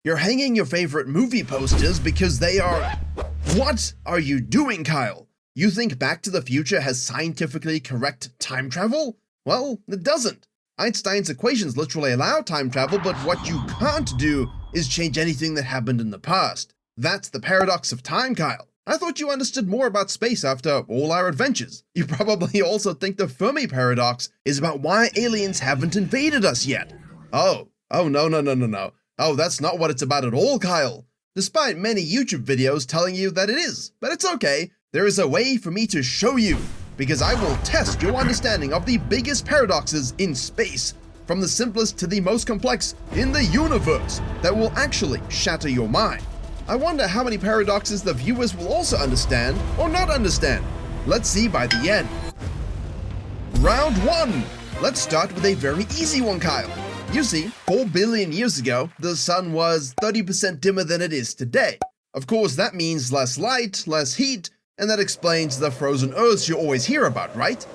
You're hanging your favorite movie posters because they are... What are you doing, Kyle? You think Back to the Future has scientifically correct time travel? Well, it doesn't. Einstein's equations literally allow time travel, but what you can't do is change anything that happened in the past. That's the paradox of time, Kyle. I thought you understood more about space after all our adventures. You probably also think the Fermi paradox is about why aliens haven't invaded us yet. Oh, no. Oh, that's not what it's about at all, Kyle. Despite many YouTube videos telling you that it is, but it's okay. There is a way for me to show you, because I will test your understanding of the biggest paradoxes in space, from the simplest to the most complex in the universe, that will actually shatter your mind. I wonder how many paradoxes the viewers will also understand or not understand. Let's see by the end. Round 1. Let's start with a very easy one, Kyle. You see, 4 billion years ago, the sun was 30% dimmer than it is today. Of course, that means less light, less heat, and that explains the frozen Earths you always hear about, right?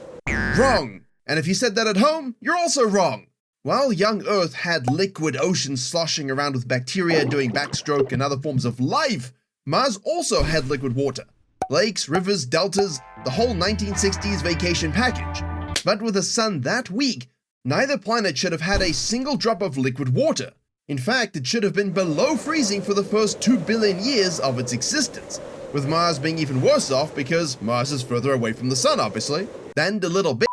Wrong. And if you said that at home, you're also wrong. While young Earth had liquid oceans sloshing around with bacteria doing backstroke and other forms of life, Mars also had liquid water. Lakes, rivers, deltas, the whole 1960s vacation package. But with a sun that weak, neither planet should have had a single drop of liquid water. In fact, it should have been below freezing for the first 2 billion years of its existence, with Mars being even worse off because Mars is further away from the sun, obviously, than the little bit.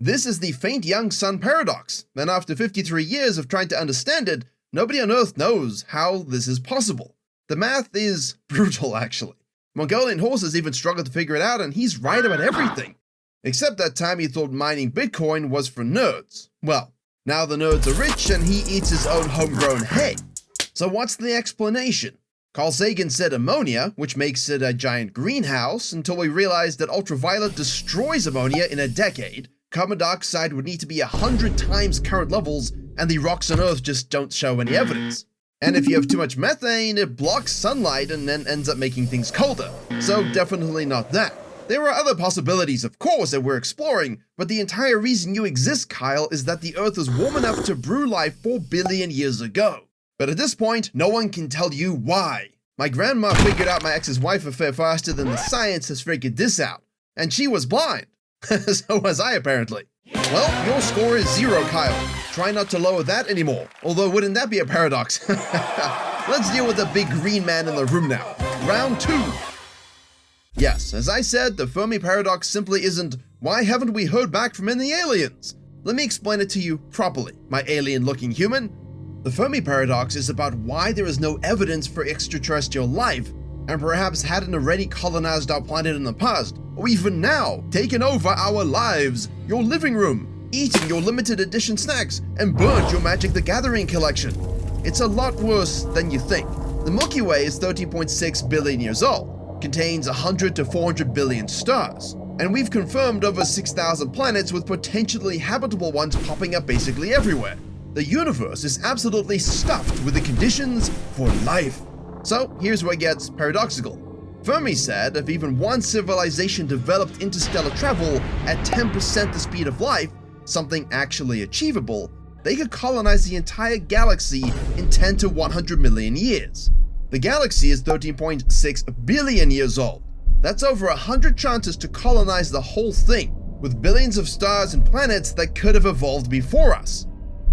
This is the faint young sun paradox, and after 53 years of trying to understand it, nobody on Earth knows how this is possible. The math is brutal, actually. Mongolian horses even struggle to figure it out, and he's right about everything. Except that time he thought mining Bitcoin was for nerds. Well, now the nerds are rich and he eats his own homegrown hay. So what's the explanation? Carl Sagan said ammonia, which makes it a giant greenhouse, until we realized that ultraviolet destroys ammonia in a decade. Carbon dioxide would need to be 100 times current levels, and the rocks on Earth just don't show any evidence. And if you have too much methane, it blocks sunlight and then ends up making things colder. So definitely not that. There are other possibilities, of course, that we're exploring, but the entire reason you exist, Kyle, is that the Earth is warm enough to brew life 4 billion years ago. But at this point, no one can tell you why. My grandma figured out my ex's wife affair faster than the science has figured this out. And she was blind. So was I, apparently. Well, your score is 0, Kyle. Try not to lower that anymore. Although, wouldn't that be a paradox? Let's deal with the big green man in the room now. Round 2. Yes, as I said, the Fermi paradox simply isn't, why haven't we heard back from any aliens? Let me explain it to you properly, my alien-looking human. The Fermi paradox is about why there is no evidence for extraterrestrial life, and perhaps hadn't already colonized our planet in the past, or even now, taken over our lives, your living room, eating your limited edition snacks, and burnt your Magic the Gathering collection. It's a lot worse than you think. The Milky Way is 13.6 billion years old, contains 100 to 400 billion stars, and we've confirmed over 6,000 planets with potentially habitable ones popping up basically everywhere. The universe is absolutely stuffed with the conditions for life. So here's where it gets paradoxical. Fermi said if even one civilization developed interstellar travel at 10% the speed of light, something actually achievable, they could colonize the entire galaxy in 10 to 100 million years. The galaxy is 13.6 billion years old. That's over 100 chances to colonize the whole thing, with billions of stars and planets that could have evolved before us.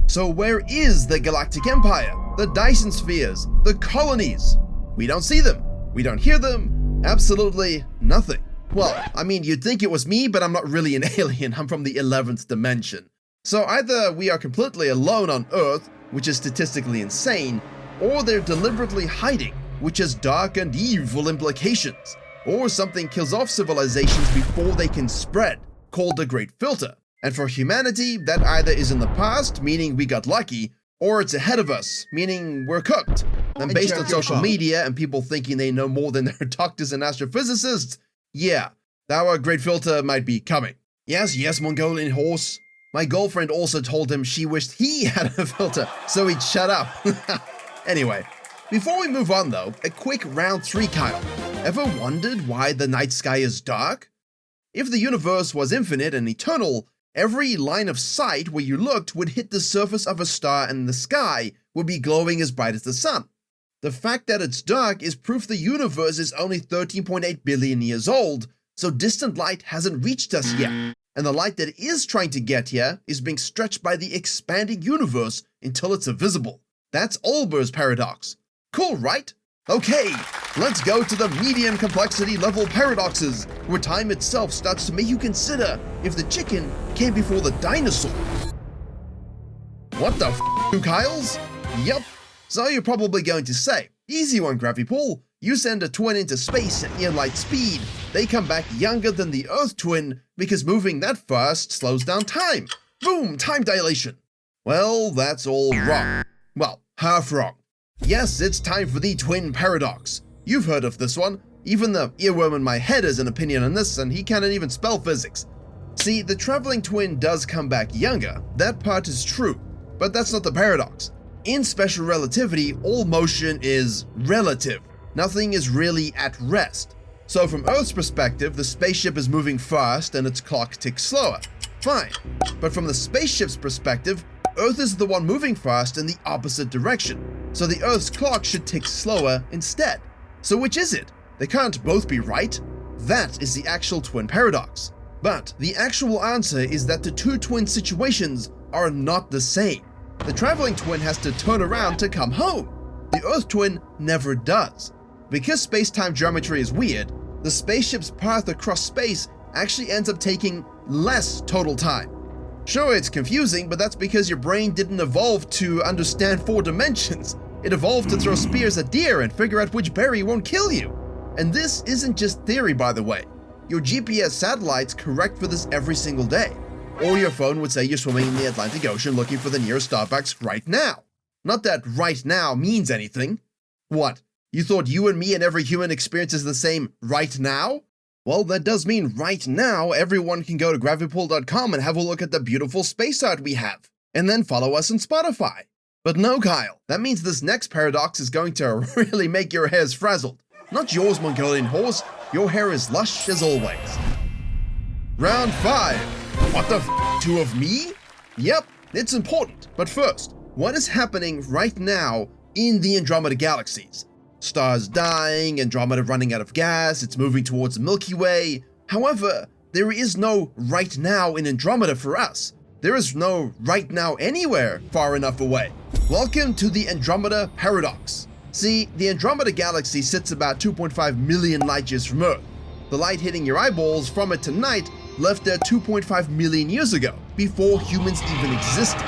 So where is the galactic empire, the Dyson spheres, the colonies? We don't see them. We don't hear them. Absolutely nothing. Well, I mean, you'd think it was me, but I'm not really an alien. I'm from the 11th dimension. So either we are completely alone on Earth, which is statistically insane, or they're deliberately hiding, which has dark and evil implications, or something kills off civilizations before they can spread, called the Great Filter. And for humanity, that either is in the past, meaning we got lucky, or it's ahead of us, meaning we're cooked. And based on social media and people thinking they know more than their doctors and astrophysicists, yeah, our Great Filter might be coming. Yes, Mongolian horse. My girlfriend also told him she wished he had a filter, so he'd shut up. Anyway, before we move on though, a quick round 3, Kyle. Ever wondered why the night sky is dark? If the universe was infinite and eternal, Every line of sight where you looked would hit the surface of a star and the sky would be glowing as bright as the sun. The fact that it's dark is proof the universe is only 13.8 billion years old, so distant light hasn't reached us yet. And the light that is trying to get here is being stretched by the expanding universe until it's invisible. That's Olber's paradox. Cool, right? Okay, let's go to the medium complexity level paradoxes, where time itself starts to make you consider if the chicken came before the dinosaur. What the f***, you Kyles? Yep. So you're probably going to say, easy one, Gravipool. You send a twin into space at near light speed. They come back younger than the Earth twin because moving that fast slows down time. Boom, time dilation. Well, that's all wrong. Well, half wrong. Yes, it's time for the twin paradox. You've heard of this one. Even the earworm in my head has an opinion on this, and he can't even spell physics. See, the traveling twin does come back younger. That part is true, but that's not the paradox. In special relativity, all motion is relative. Nothing is really at rest. So from Earth's perspective, the spaceship is moving fast and its clock ticks slower. Fine. But from the spaceship's perspective, Earth is the one moving fast in the opposite direction. So the Earth's clock should tick slower instead. So which is it? They can't both be right. That is the actual twin paradox. But the actual answer is that the two twin situations are not the same. The traveling twin has to turn around to come home. The Earth twin never does. Because space-time geometry is weird, the spaceship's path across space actually ends up taking less total time. Sure, it's confusing, but that's because your brain didn't evolve to understand 4 dimensions. It evolved to throw spears at deer and figure out which berry won't kill you. And this isn't just theory, by the way. Your GPS satellites correct for this every single day. Or your phone would say you're swimming in the Atlantic Ocean looking for the nearest Starbucks right now. Not that right now means anything. What? You thought you and me and every human experiences the same right now? Well, that does mean right now everyone can go to gravipool.com and have a look at the beautiful space art we have, and then follow us on Spotify. But no, Kyle, that means this next paradox is going to really make your hairs frazzled. Not yours, Mongolian horse. Your hair is lush as always. Round 5. What the f***, 2 of me? Yep, it's important. But first, what is happening right now in the Andromeda galaxies? Stars dying, Andromeda running out of gas, it's moving towards the Milky Way. However, there is no right now in Andromeda for us. There is no right now anywhere far enough away. Welcome to the Andromeda paradox. See, the Andromeda galaxy sits about 2.5 million light years from Earth. The light hitting your eyeballs from it tonight left there 2.5 million years ago, before humans even existed.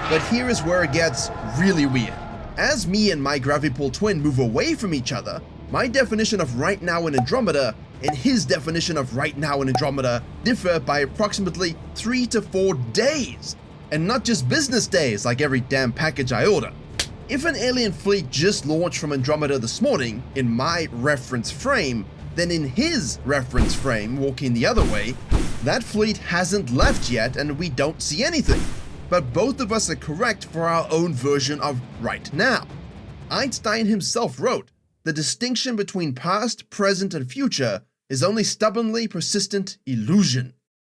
But here is where it gets really weird. As me and my Gravipool twin move away from each other, my definition of right now in Andromeda and his definition of right now in Andromeda differ by approximately 3 to 4 days. And not just business days like every damn package I order. If an alien fleet just launched from Andromeda this morning, in my reference frame, then in his reference frame, walking the other way, that fleet hasn't left yet and we don't see anything. But both of us are correct for our own version of right now. Einstein himself wrote, "The distinction between past, present, and future is only stubbornly persistent illusion."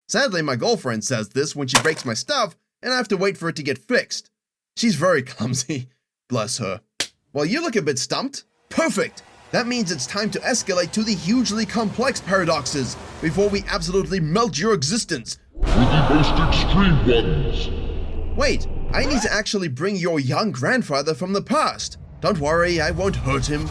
Sadly, my girlfriend says this when she breaks my stuff and I have to wait for it to get fixed. She's very clumsy. Bless her. Well, you look a bit stumped. Perfect. That means it's time to escalate to the hugely complex paradoxes before we absolutely melt your existence. For the most extreme ones. Wait, I need to actually bring your young grandfather from the past. Don't worry, I won't hurt him.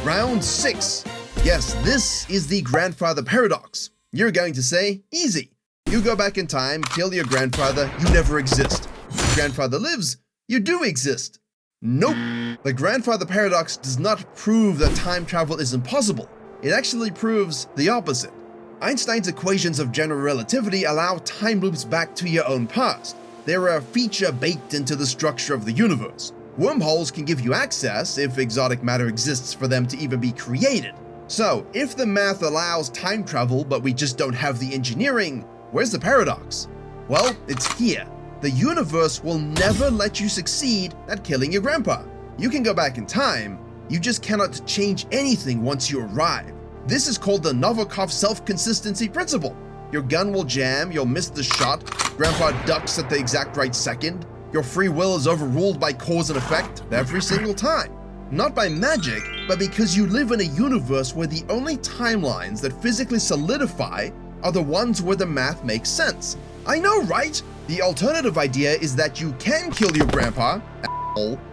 Round 6. Yes, this is the grandfather paradox. You're going to say, easy. You go back in time, kill your grandfather, you never exist. Your grandfather lives, you do exist. Nope. The grandfather paradox does not prove that time travel is impossible. It actually proves the opposite. Einstein's equations of general relativity allow time loops back to your own past. They're a feature baked into the structure of the universe. Wormholes can give you access if exotic matter exists for them to even be created. So, if the math allows time travel but we just don't have the engineering, where's the paradox? Well, it's here. The universe will never let you succeed at killing your grandpa. You can go back in time, you just cannot change anything once you arrive. This is called the Novikov self-consistency principle. Your gun will jam, you'll miss the shot, Grandpa ducks at the exact right second, your free will is overruled by cause and effect every single time. Not by magic, but because you live in a universe where the only timelines that physically solidify are the ones where the math makes sense. I know, right? The alternative idea is that you can kill your grandpa,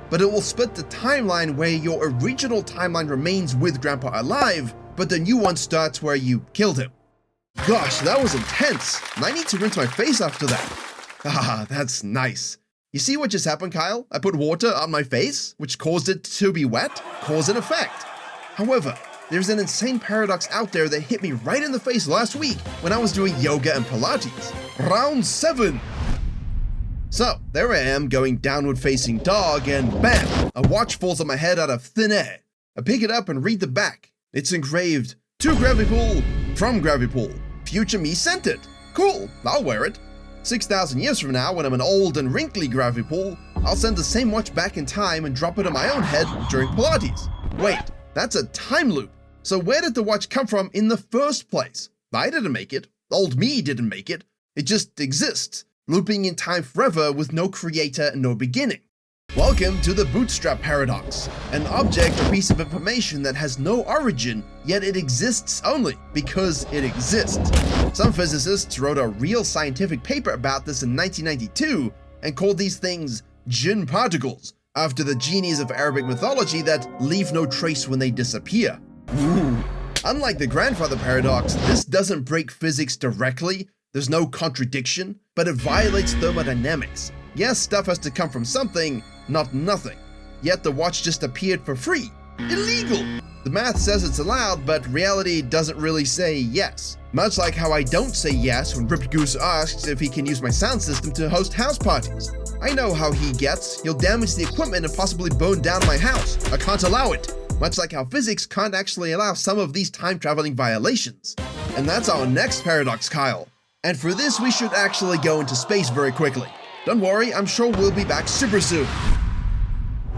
but it will split the timeline where your original timeline remains with Grandpa alive, but the new one starts where you killed him. Gosh, that was intense. I need to rinse my face after that. Ah, that's nice. You see what just happened, Kyle? I put water on my face, which caused it to be wet, cause and effect. However, there's an insane paradox out there that hit me right in the face last week when I was doing yoga and Pilates. Round 7. So, there I am going downward facing dog and bam, a watch falls on my head out of thin air. I pick it up and read the back. It's engraved, to Gravity Pool, from Gravity Pool. Future me sent it. Cool, I'll wear it. 6,000 years from now, when I'm an old and wrinkly Gravity Pool, I'll send the same watch back in time and drop it on my own head during Pilates. Wait, that's a time loop. So where did the watch come from in the first place? I didn't make it. Old me didn't make it. It just exists, looping in time forever with no creator and no beginning. Welcome to the bootstrap paradox, an object or piece of information that has no origin, yet it exists only because it exists. Some physicists wrote a real scientific paper about this in 1992 and called these things jinn particles, after the genies of Arabic mythology that leave no trace when they disappear. Ooh. Unlike the grandfather paradox, this doesn't break physics directly, there's no contradiction, but it violates thermodynamics. Yes, stuff has to come from something, not nothing. Yet the watch just appeared for free. Illegal! The math says it's allowed, but reality doesn't really say yes. Much like how I don't say yes when Ripped Goose asks if he can use my sound system to host house parties. I know how he gets. He'll damage the equipment and possibly burn down my house. I can't allow it. Much like how physics can't actually allow some of these time-traveling violations. And that's our next paradox, Kyle. And for this, we should actually go into space very quickly. Don't worry, I'm sure we'll be back super soon.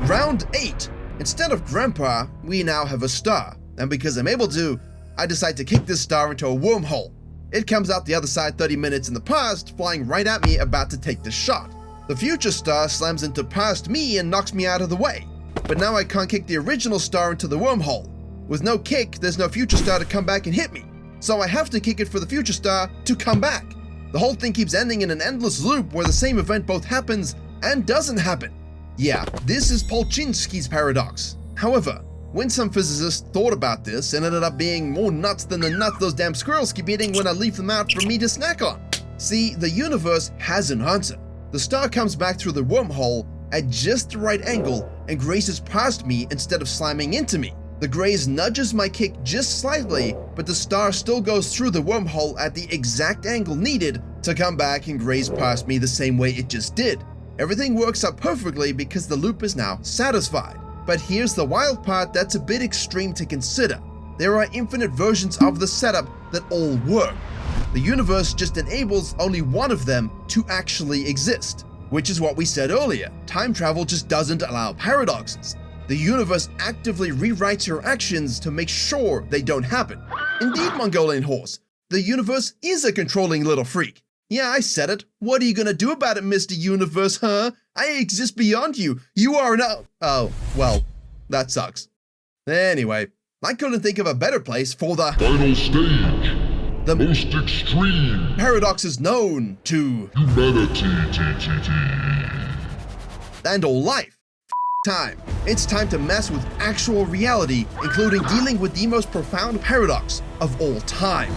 Round 8. Instead of Grandpa, we now have a star. And because I'm able to, I decide to kick this star into a wormhole. It comes out the other side 30 minutes in the past, flying right at me about to take the shot. The future star slams into past me and knocks me out of the way. But now I can't kick the original star into the wormhole. With no kick, there's no future star to come back and hit me. So I have to kick it for the future star to come back. The whole thing keeps ending in an endless loop where the same event both happens and doesn't happen. Yeah, this is Polchinski's paradox. However, when some physicists thought about this, it ended up being more nuts than the nuts those damn squirrels keep eating when I leave them out for me to snack on. See, the universe has an answer. The star comes back through the wormhole at just the right angle and grazes past me instead of slamming into me. The graze nudges my kick just slightly, but the star still goes through the wormhole at the exact angle needed to come back and graze past me the same way it just did. Everything works out perfectly because the loop is now satisfied. But here's the wild part that's a bit extreme to consider. There are infinite versions of the setup that all work. The universe just enables only one of them to actually exist, which is what we said earlier. Time travel just doesn't allow paradoxes. The universe actively rewrites your actions to make sure they don't happen. Indeed, Mongolian horse, the universe is a controlling little freak. Yeah, I said it. What are you gonna do about it, Mr. Universe, huh? I exist beyond you. You are no— Oh, well, that sucks. Anyway, I couldn't think of a better place for the final stage. The most extreme paradoxes known to humanity. And all life. Time. It's time to mess with actual reality, including dealing with the most profound paradox of all time.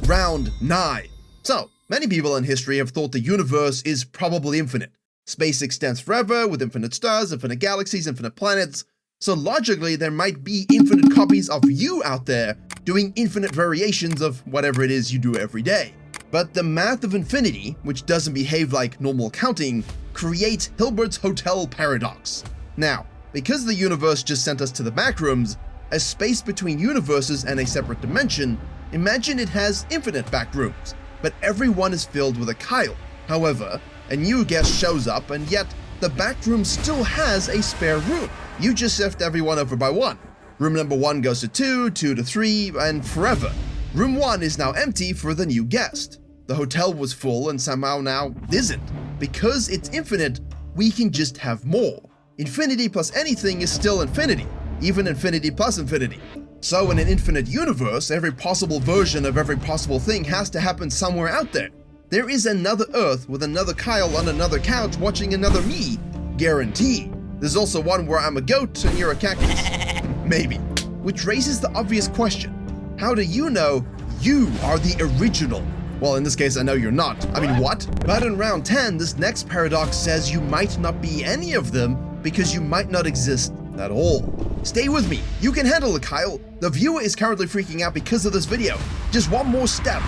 Round 9. So, many people in history have thought the universe is probably infinite. Space extends forever with infinite stars, infinite galaxies, infinite planets. So logically, there might be infinite copies of you out there doing infinite variations of whatever it is you do every day. But the math of infinity, which doesn't behave like normal counting, creates Hilbert's Hotel paradox. Now, because the universe just sent us to the backrooms, a space between universes and a separate dimension, imagine it has infinite backrooms, but everyone is filled with a Kyle. However, a new guest shows up and yet the backroom still has a spare room. You just shift everyone over by one. Room number 1 goes to 2, 2 to 3, and forever. Room 1 is now empty for the new guest. The hotel was full and somehow now isn't. Because it's infinite, we can just have more. Infinity plus anything is still infinity, even infinity plus infinity. So in an infinite universe, every possible version of every possible thing has to happen somewhere out there. There is another Earth with another Kyle on another couch watching another me, guaranteed. There's also one where I'm a goat and you're a cactus. Maybe. Which raises the obvious question. How do you know you are the original? Well, in this case, I know you're not. I mean, what? But in round 10, this next paradox says you might not be any of them because you might not exist at all. Stay with me. You can handle it, Kyle. The viewer is currently freaking out because of this video. Just one more step.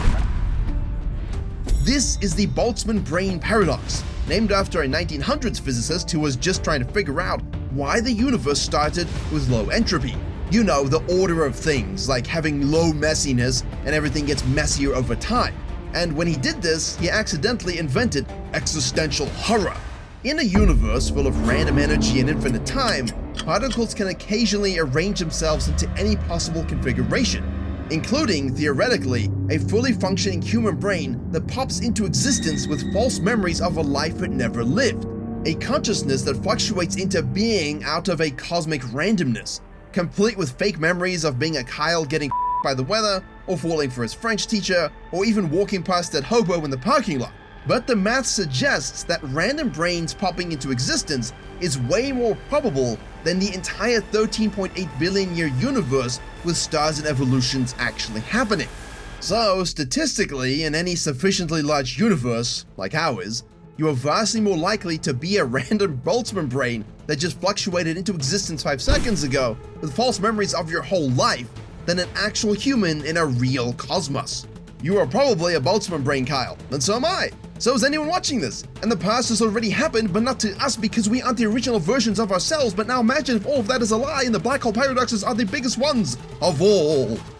This is the Boltzmann brain paradox, named after a 1900s physicist who was just trying to figure out why the universe started with low entropy. You know, the order of things, like having low messiness and everything gets messier over time. And when he did this, he accidentally invented existential horror. In a universe full of random energy and infinite time, particles can occasionally arrange themselves into any possible configuration, including, theoretically, a fully functioning human brain that pops into existence with false memories of a life it never lived, a consciousness that fluctuates into being out of a cosmic randomness, complete with fake memories of being a Kyle getting by the weather, or falling for his French teacher, or even walking past that hobo in the parking lot. But the math suggests that random brains popping into existence is way more probable than the entire 13.8 billion year universe with stars and evolutions actually happening. So, statistically, in any sufficiently large universe, like ours, you are vastly more likely to be a random Boltzmann brain that just fluctuated into existence 5 seconds ago with false memories of your whole life than an actual human in a real cosmos. You are probably a Boltzmann brain, Kyle, and so am I. So is anyone watching this? And the past has already happened, but not to us because we aren't the original versions of ourselves. But now imagine if all of that is a lie and the black hole paradoxes are the biggest ones of all.